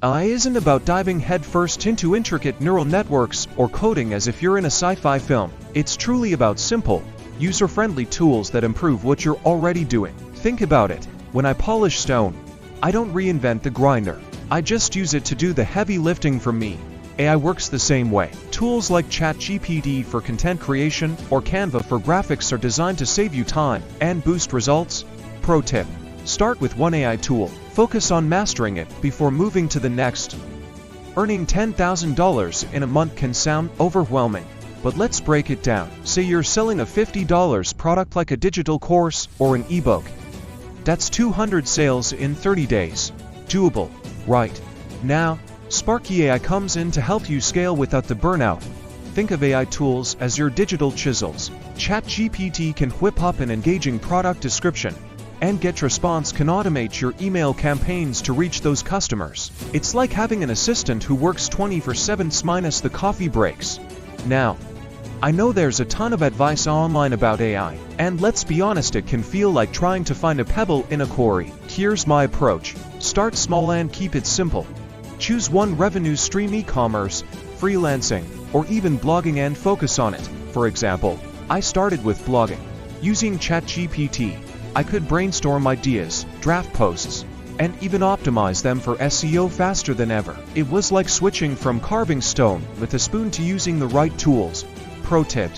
AI isn't about diving headfirst into intricate neural networks or coding as if you're in a sci-fi film. It's truly about simple, user-friendly tools that improve what you're already doing. Think about it. When I polish stone, I don't reinvent the grinder. I just use it to do the heavy lifting for me. AI works the same way. Tools like ChatGPT for content creation or Canva for graphics are designed to save you time and boost results. Pro tip: start with one AI tool. Focus on mastering it before moving to the next. Earning $10,000 in a month can sound overwhelming, but let's break it down. Say you're selling a $50 product like a digital course or an ebook. That's 200 sales in 30 days. Doable, right? Now, Sparky AI comes in to help you scale without the burnout. Think of AI tools as your digital chisels. ChatGPT can whip up an engaging product description, and GetResponse can automate your email campaigns to reach those customers. It's like having an assistant who works 24/7 minus the coffee breaks. Now, I know there's a ton of advice online about AI, and let's be honest, it can feel like trying to find a pebble in a quarry. Here's my approach. Start small and keep it simple. Choose one revenue stream: e-commerce, freelancing, or even blogging, and focus on it. For example, I started with blogging. Using ChatGPT, I could brainstorm ideas, draft posts, and even optimize them for SEO faster than ever. It was like switching from carving stone with a spoon to using the right tools. Pro tip: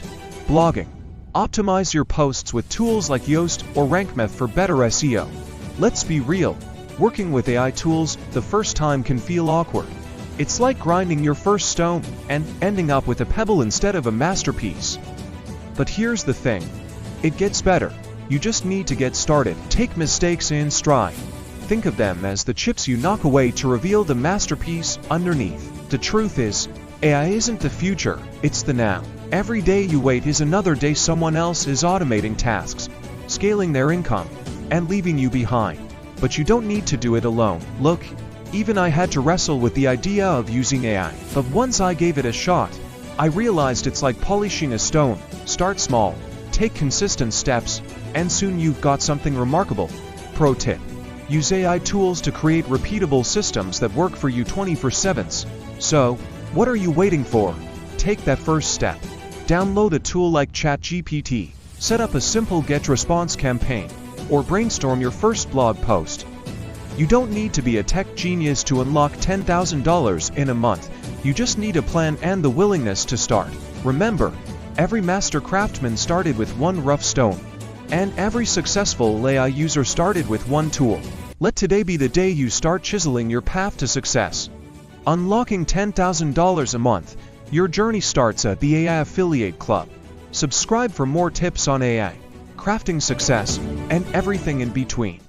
blogging. Optimize your posts with tools like Yoast or RankMath for better SEO. Let's be real. Working with AI tools the first time can feel awkward. It's like grinding your first stone and ending up with a pebble instead of a masterpiece. But here's the thing. It gets better. You just need to get started. Take mistakes in stride. Think of them as the chips you knock away to reveal the masterpiece underneath. The truth is, AI isn't the future, it's the now. Every day you wait is another day someone else is automating tasks, scaling their income, and leaving you behind. But you don't need to do it alone. Look, even I had to wrestle with the idea of using AI. But once I gave it a shot, I realized it's like polishing a stone. Start small, take consistent steps, and soon you've got something remarkable. Pro tip: use AI tools to create repeatable systems that work for you 24/7. So, what are you waiting for? Take that first step. Download a tool like ChatGPT, set up a simple GetResponse campaign, or brainstorm your first blog post. You don't need to be a tech genius to unlock $10,000 in a month. You just need a plan and the willingness to start. Remember, every master craftsman started with one rough stone, and every successful AI user started with one tool. Let today be the day you start chiseling your path to success. Unlocking $10,000 a month. Your journey starts at the AI Affiliate Club. Subscribe for more tips on AI, crafting success, and everything in between.